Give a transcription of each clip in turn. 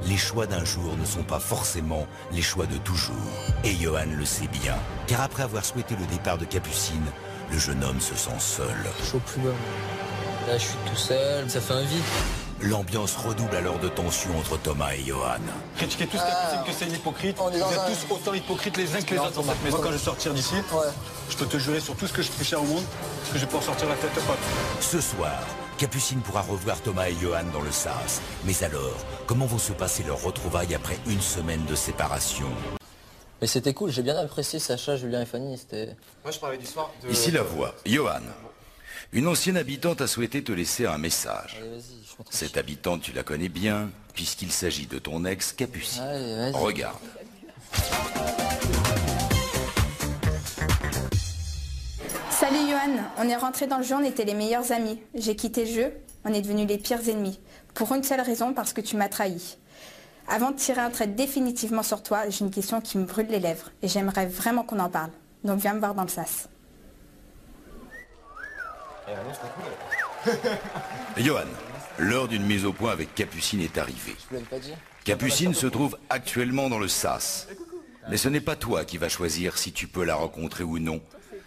Les choix d'un jour ne sont pas forcément les choix de toujours. Et Johan le sait bien, car après avoir souhaité le départ de Capucine, le jeune homme se sent seul. Je suis au plus bas. Là, je suis tout seul, ça fait un vide. L'ambiance redouble alors de tension entre Thomas et Johan. Critiquez tous Capucine que c'est une hypocrite. Vous êtes tous autant hypocrites les uns que les autres dans cette maison. Quand je vais sortir d'ici, je peux te jurer sur tout ce que je suis cher au monde que je vais pouvoir sortir la tête haute. Ce soir, Capucine pourra revoir Thomas et Johan dans le sas. Mais alors, comment vont se passer leurs retrouvailles après une semaine de séparation? Mais c'était cool, j'ai bien apprécié Sacha, Julien et Fanny, c'était... Moi je parlais du soir de... Ici la voix. Johan. Une ancienne habitante a souhaité te laisser un message. Allez, vas-y, je montre. Cette habitante, tu la connais bien, puisqu'il s'agit de ton ex Capucine. Allez, vas-y. Regarde. Salut Johan, on est rentrés dans le jeu, on était les meilleurs amis. J'ai quitté le jeu, on est devenus les pires ennemis. Pour une seule raison, parce que tu m'as trahi. Avant de tirer un trait définitivement sur toi, j'ai une question qui me brûle les lèvres. Et j'aimerais vraiment qu'on en parle. Donc viens me voir dans le sas. Johan, l'heure d'une mise au point avec Capucine est arrivée. Je voulais pas dire. Capucine se trouve actuellement dans le sas. Mais ce n'est pas toi qui vas choisir si tu peux la rencontrer ou non.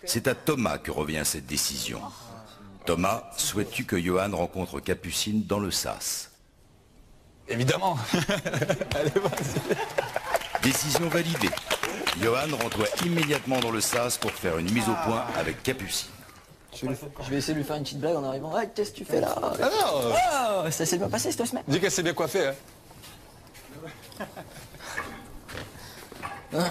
C'est à Thomas que revient cette décision. Thomas, souhaites-tu que Johan rencontre Capucine dans le sas? Évidemment. Allez, vas-y. Décision validée. Johan rentre immédiatement dans le sas pour faire une mise au point avec Capucine. Je vais essayer de lui faire une petite blague en arrivant. Ah, qu'est-ce que tu fais là? Ah non. Ça s'est bien passé cette semaine. Dis qu'elle s'est bien coiffée. Hein.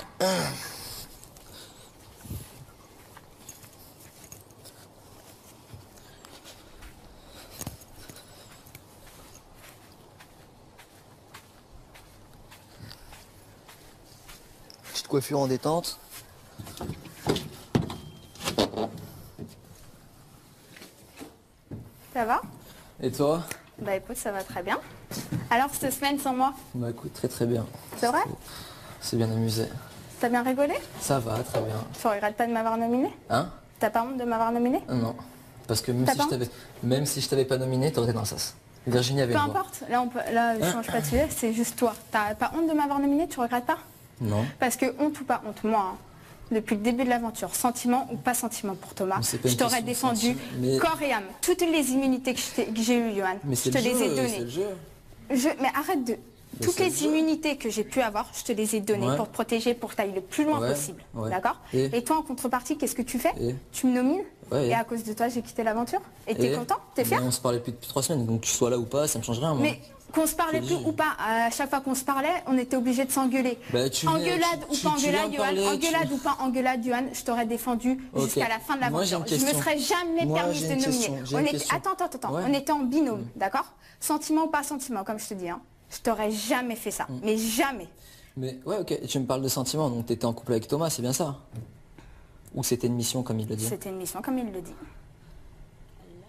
Petite coiffure en détente. Ça va? Et toi? Bah écoute, ça va très bien. Alors cette semaine sans moi, Bah écoute, très très bien. c'est vrai? C'est bien amusé. T'as bien rigolé? Ça va, très bien. Tu regrettes pas de m'avoir nominé? Hein? T'as pas honte de m'avoir nominé? Non. Parce que même T'as si, pas même si je t'avais pas nominé, t'aurais été dans le sas. Virginie avait Peu le droit. importe, là je change pas de sujet, c'est juste toi. T'as pas honte de m'avoir nominé, tu regrettes pas? Non. Parce que honte ou pas honte, moi, hein, depuis le début de l'aventure, sentiment ou pas sentiment pour Thomas, Mais c'est pas je une t'aurais question de défendu sentiment, mais- corps et âme. Toutes les immunités que j'ai eues, Johan, Mais je c'est te le les ai jeu, c'est données. le jeu. Mais arrête de... Mais Toutes c'est les le jeu. immunités que j'ai pu avoir, je te les ai données Ouais. pour te protéger, pour que tu ailles le plus loin Ouais, possible. ouais. D'accord? Et toi, en contrepartie, qu'est-ce que tu fais? Et Tu me nomines? Ouais, Et à cause de toi, j'ai quitté l'aventure? Et t'es Et content? T'es fier? Mais on se parlait plus depuis 3 semaines, donc que je sois là ou pas, ça me change rien, moi. Mais qu'on se parlait plus ou pas, à chaque fois qu'on se parlait, on était obligé de s'engueuler. Bah, tu viens- Engueulade ou tu- pas tu viens engueulade, me Johan, parler, engueulade ou pas engueulade, Johan, je t'aurais défendu Ok. jusqu'à la fin de Moi, j'ai l'aventure. une Je me question. serais jamais Moi, permis j'ai de une nominer. question, j'ai une question. Attends, Ouais. on était en binôme, d'accord? Sentiment ou pas sentiment, comme je te dis, hein. Je t'aurais jamais fait ça, mais jamais. Mais ouais, ok, tu me parles de sentiments, donc t'étais en couple avec Thomas, c'est bien ça? Ou c'était une mission, comme il le dit? C'était une mission, comme il le dit.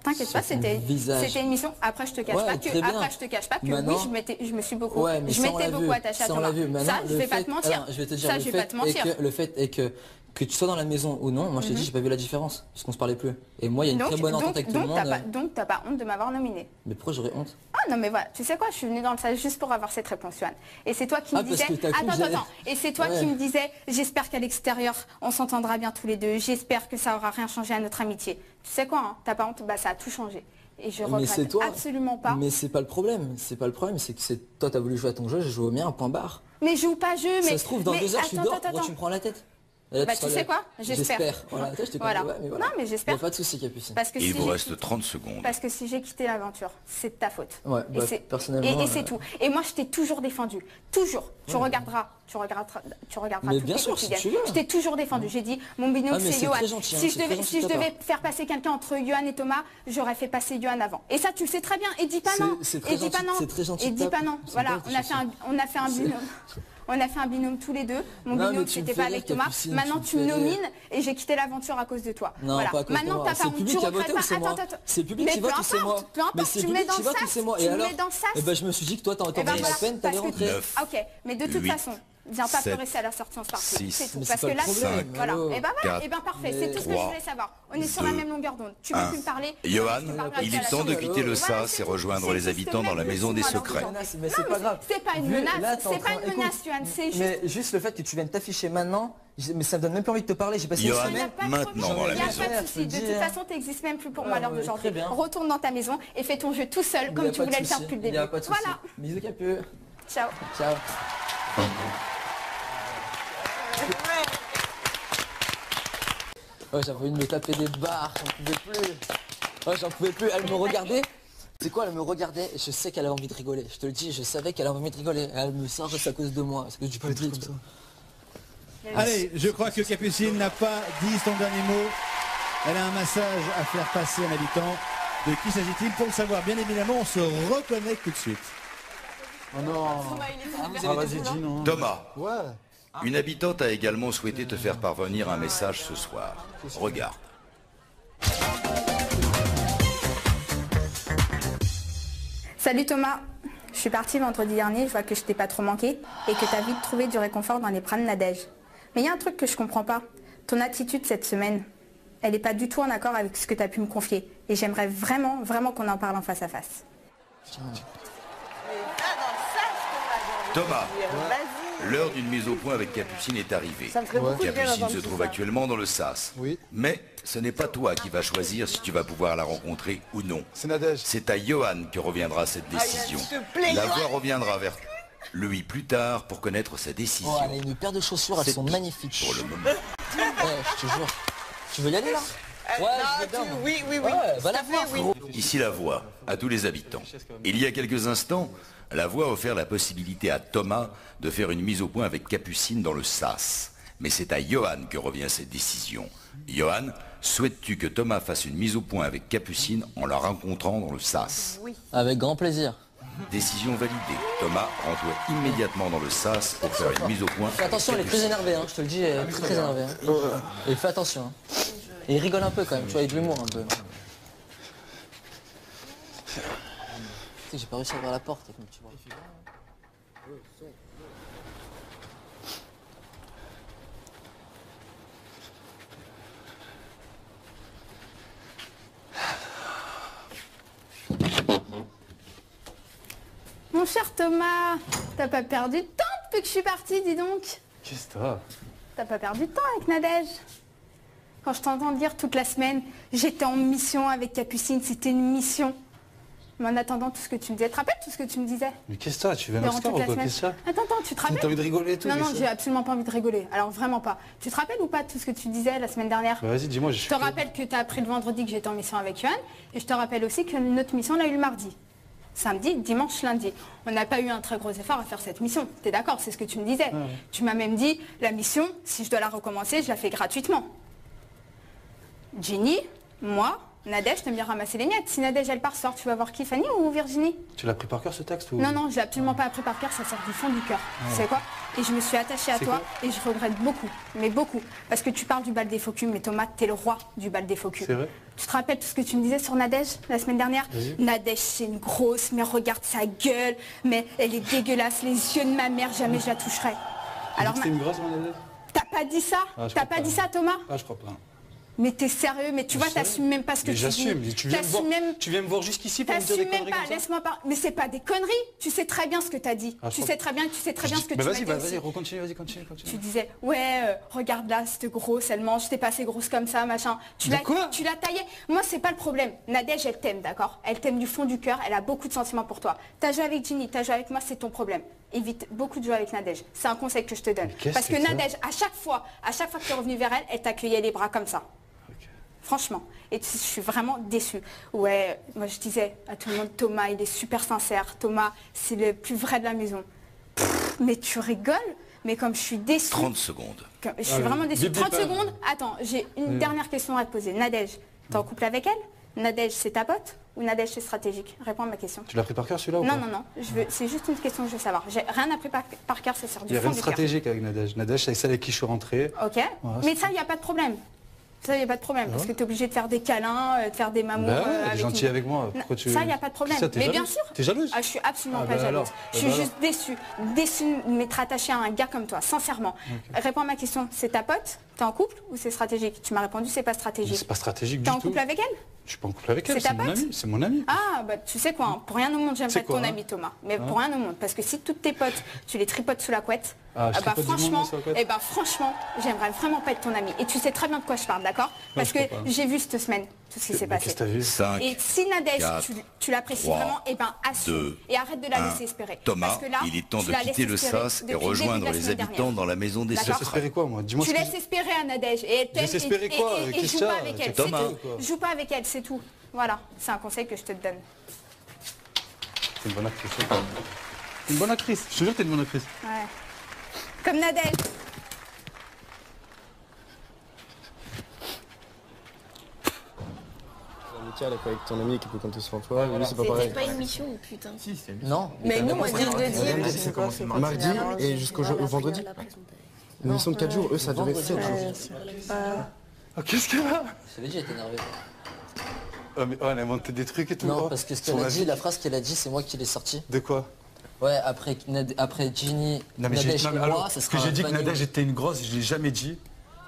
T'inquiète pas, Sur ton c'était visage. une mission. Après, je te cache Ouais, pas que, très bien. après, je te cache pas que Maintenant- oui, je me suis beaucoup, Ouais, mais je ça, on m'étais l'a beaucoup vu. attachée à Ça, on Thomas. l'a vu. Maintenant, Ça, je vais pas te mentir. Alors, je vais te dire, Ça, le je vais pas te mentir. le fait est que tu sois dans la maison ou non, moi je t'ai dit, j'ai pas vu la différence, parce qu'on se parlait plus. Et moi, il y a une très bonne entente avec tout le monde. Donc t'as pas honte de m'avoir nominé. Mais pourquoi j'aurais honte? Ah non mais voilà, tu sais quoi, je suis venue dans le sas juste pour avoir cette réponse, Johan. Et c'est toi qui me Ah, parce disais, que t'as cru que j'allais- et c'est toi Ouais. qui me disais, j'espère qu'à l'extérieur, on s'entendra bien tous les deux, j'espère que ça aura rien changé à notre amitié. Tu sais quoi, hein, t'as pas honte, bah ça a tout changé. Et je Mais c'est regrette toi. absolument pas. Mais c'est pas le problème, c'est pas le problème, c'est que toi t'as voulu jouer à ton jeu, j'ai joué au mien, point barre. Mais joue pas jeu, mais... Ça se trouve, dans mais 2 heures, je suis attends, dehors, attends, pourquoi tu me prends la tête? Et là, Bah, seras tu sais là. quoi, j'espère. Voilà, toi, je te Voilà. connais, ouais, mais voilà. Non, mais j'espère. Y a pas de souci, Capucine. Parce que Il si vous j'ai- reste 30 secondes. Parce que si j'ai quitté l'aventure, c'est de ta faute. Ouais, Et bah, c'est- personnellement, et c'est tout. Et moi, je t'ai toujours défendu. Toujours. Tu regarderas Mais toutes bien les sûr, si quotidiennes. tu veux. Je t'ai toujours défendu. J'ai dit, mon binôme, Ah, mais c'est c'est Johan. très gentil, hein, Si c'est je très gentil devais de ta devais part. faire passer quelqu'un entre Johan et Thomas, j'aurais fait passer Johan avant. Et ça, tu le sais très bien. Et dis pas C'est- non. c'est très Et dis pas gentil- non. c'est très gentil Et de dis ta pas part. non. C'est Voilà, pas on a fait un binôme. On a fait un binôme tous les deux. Mon Non, binôme, mais tu me c'était fais pas rire, avec Thomas. Capucine, Maintenant, tu tu me me fais rire. nomines et j'ai quitté l'aventure à cause de toi. Non, Voilà. pas à cause de Maintenant, moi. t'as C'est pas le honte. public Tu qui a regrettes voté ou pas. c'est moi? Attends. C'est le public Mais qui peu vote ou c'est moi? importe, peu importe, Mais c'est tu le me mets public dans qui le vote ou sas, c'est moi? tu Et me alors? mets dans le sas. Eh ben, je me suis dit que toi, t'aurais Eh ben la voilà, peine, t'allais parce que rentrer. Neuf. Ok, mais de toute Huit, façon, Viens pas pleurer à la sortie, on se parle. C'est tout. Parce que là, voilà. Et ben parfait, c'est tout ce que je voulais savoir. On est sur la même longueur d'onde. Tu veux plus me parler? Johan, il est temps de quitter le SAS et rejoindre les habitants dans la maison des secrets. Mais c'est pas grave. C'est pas une menace, c'est pas une menace, Johan. Mais juste le fait que tu viennes t'afficher maintenant, mais ça me donne même plus envie de te parler. J'ai passé une semaine. Maintenant dans la maison. Il n'y a pas de souci. De toute façon, tu n'existes même plus pour moi à l'heure d'aujourd'hui. Retourne dans ta maison et fais ton jeu tout seul comme tu voulais le faire depuis le début. Voilà. Bisous, Capu. Ciao. Ciao. Ouais, j'avais envie de me taper des barres, j'en pouvais plus. Ouais, j'en pouvais plus. Elle me regardait. C'est quoi, elle me regardait et je sais qu'elle avait envie de rigoler. Je te le dis, je savais qu'elle avait envie de rigoler. Elle me sort à cause de moi, à cause du public. Comme ça. Allez, je crois que Capucine n'a pas dit son dernier mot. Elle a un massage à faire passer à un habitant. De qui s'agit-il? Pour le savoir, bien évidemment, on se reconnecte tout de suite. Oh non. Vas-y, dis non. Thomas. Ouais. Une habitante a également souhaité te faire parvenir un message ce soir. Regarde. Salut Thomas. Je suis partie vendredi dernier, je vois que je t'ai pas trop manqué et que tu as vite trouvé du réconfort dans les bras de Nadège. Mais il y a un truc que je comprends pas. Ton attitude cette semaine, elle n'est pas du tout en accord avec ce que tu as pu me confier. Et j'aimerais vraiment, vraiment qu'on en parle en face à face. Thomas, l'heure d'une mise au point avec Capucine est arrivée. Capucine se trouve actuellement dans le SAS. Oui. Mais ce n'est pas toi qui vas choisir si tu vas pouvoir la rencontrer ou non. C'est Nadège. C'est à Johan que reviendra cette décision. La voix reviendra vers lui plus tard pour connaître sa décision. Oh, elle a une paire de chaussures, elles sont magnifiques. Pour le moment. Ouais, je te jure. Tu veux y aller là? Ouais, je veux bien. Oui. Ouais, va la voir, frérot. Ici la voix, à tous les habitants. Il y a quelques instants, la voix a offert la possibilité à Thomas de faire une mise au point avec Capucine dans le SAS. Mais c'est à Johan que revient cette décision. Johan, souhaites-tu que Thomas fasse une mise au point avec Capucine en la rencontrant dans le SAS? Oui. Avec grand plaisir. Décision validée. Thomas, rends-toi immédiatement dans le SAS pour faire une mise au point. Fais attention, elle est très énervée, hein. Je te le dis, elle est très énervée. Hein. Et fais attention. Hein. Et il rigole un peu quand même, tu vois, avec de l'humour un peu. J'ai pas réussi à ouvrir la porte, comme tu vois. Mon cher Thomas, t'as pas perdu de temps depuis que je suis partie, dis donc. Qu'est-ce que t'as? T'as pas perdu de temps avec Nadège. Quand je t'entends dire toute la semaine, j'étais en mission avec Capucine, c'était une mission. Mais en attendant tout ce que tu me disais, tu te rappelles tout ce que tu me disais? Mais qu'est-ce que t'as? Tu veux un Oscar ou quoi? Qu'est-ce que t'as? Attends, tu te rappelles? T'as envie de rigoler et tout? Non, j'ai absolument pas envie de rigoler. Alors vraiment pas. Tu te rappelles ou pas tout ce que tu disais la semaine dernière? Bah vas-y, dis-moi. Je te rappelle que tu as appris le vendredi que j'étais en mission avec Johan. Et je te rappelle aussi que notre mission, on l'a eu le mardi. Samedi, dimanche, lundi. On n'a pas eu un très gros effort à faire cette mission. T'es d'accord? C'est ce que tu me disais. Ouais. Tu m'as même dit, la mission, si je dois la recommencer, je la fais gratuitement. Jenny, moi, Nadège, t'aimes bien ramasser les miettes. Si Nadège, elle part, sort, tu vas voir qui, Fanny ou Virginie? Tu l'as pris par cœur ce texte ou... Non, je l'ai absolument pas appris par cœur, ça sort du fond du cœur. Tu sais quoi? Et je me suis attachée à toi et je regrette beaucoup, mais beaucoup. Parce que tu parles du bal des faux culs, mais Thomas, t'es le roi du bal des faux culs. C'est vrai? Tu te rappelles tout ce que tu me disais sur Nadège la semaine dernière? Nadège, c'est une grosse, mais regarde sa gueule, mais elle est dégueulasse, les yeux de ma mère, jamais je la toucherai. Alors, c'est une grosse, Nadège? T'as pas dit ça? T'as pas dit ça, Thomas? Ah, je crois pas. Mais t'es sérieux, mais tu vois, t'assumes même pas ce que tu dis. J'assume, tu viens me voir jusqu'ici pour me dire des conneries comme ça. Laisse-moi pas, mais c'est pas des conneries. Tu sais très bien ce que t'as dit. Tu sais très bien ce que tu m'as dit. Vas-y, continue. Tu disais, ouais, regarde là, cette grosse, elle mange, t'es pas assez grosse comme ça, machin. Tu l'as taillée. Moi, c'est pas le problème. Nadège, elle t'aime, d'accord? Elle t'aime du fond du cœur, elle a beaucoup de sentiments pour toi. T'as joué avec Ginny, t'as joué avec moi, c'est ton problème. Évite beaucoup de jouer avec Nadège. C'est un conseil que je te donne. Parce que Nadège, à chaque fois que tu es revenu vers elle, elle t'accueillait les bras comme ça. Franchement. Et je suis vraiment déçue. Ouais, moi je disais à tout le monde, Thomas, il est super sincère. Thomas, c'est le plus vrai de la maison. Mais tu rigoles? Mais comme je suis déçue... 30 secondes. Je suis vraiment déçue. 30 secondes? Attends, j'ai une dernière question à te poser. Nadège, t'es en couple avec elle? Nadège, c'est ta pote? Ou Nadège, c'est stratégique? Réponds à ma question. Tu l'as pris par cœur celui-là ou pas? Non. C'est juste une question que je veux savoir. J'ai rien appris par cœur, c'est sur du fond du cœur. Il y a rien de stratégique avec Nadège. Nadège, c'est celle avec qui je suis rentré. Ok. Voilà, mais ça, il n'y a pas de problème. Ça, il n'y a pas de problème, parce que tu es obligé de faire des câlins, de faire des mamours. Elle est gentille avec moi. Pourquoi tu... Ça, il n'y a pas de problème. Mais bien sûr. T'es jalouse? Je suis absolument pas jalouse. Je suis juste déçue. Déçue de m'être attachée à un gars comme toi, sincèrement. Réponds à ma question. C'est ta pote? T'es en couple ou c'est stratégique? Tu m'as répondu, c'est pas stratégique. C'est pas stratégique du tout. T'es en couple avec elle? Je suis pas en couple avec elle, c'est mon amie. C'est mon amie. Ah, bah tu sais quoi, hein, pour rien au monde, j'aimerais être ton ami, Thomas. Mais pour rien au monde. Parce que si toutes tes potes, tu les tripotes sous la couette, franchement, j'aimerais vraiment pas être ton ami. Et tu sais très bien de quoi je parle, d'accord? Parce que j'ai vu cette semaine tout ce qui s'est passé. Et si Nadège, tu l'apprécies vraiment, assume. Et arrête de la laisser espérer. Thomas, il est temps de quitter le SAS et rejoindre les habitants dans la maison des secrets. Tu laisses espérer quoi, moi? Dis-moi. Tu laisses espérer à Nadège. Et elle t'aime. Et joue pas avec elle. Thomas. Joue pas avec elle, c'est tout. Voilà, c'est un conseil que je te donne. T'es une bonne actrice. T'es une bonne actrice. Je te jure que t'es une bonne actrice. Ouais. Comme Nadège. Avec ton ami qui peut compter sur toi, lui c'est pas pareil. C'était pas une mission, putain. Si, c'est une mission. Non. Mais nous, on vient de le dire. Mardi et jusqu'au vendredi. Une mission de 4 jours, eux ça durait 7 jours. Qu'est-ce qu'elle a? Je t'avais dit, elle est énervée. Mais elle a inventé des trucs et tout. Non, parce que ce qu'elle a dit, la phrase qu'elle a dit, c'est moi qui l'ai sortie. De quoi? Ouais, après Ginny, Nadège et moi, ça sera... Ce que j'ai dit que Nadège était une grosse, je l'ai jamais dit.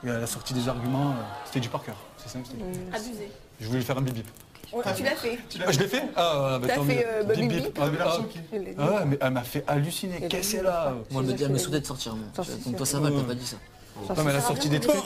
Et elle a sorti des arguments, c'était du par cœur. C'est simple. Abusé. Je voulais lui faire un bip-bip. Tu l'as fait. Je l'ai fait? Ah, bah tant mieux. T'as fait bip-bip. Ah, mais elle m'a fait halluciner. Qu'est-ce qu'elle a? Moi, elle me souhaitait de sortir, moi. Donc toi, ça va, elle t'a pas dit ça. Non, mais elle a sorti des trucs.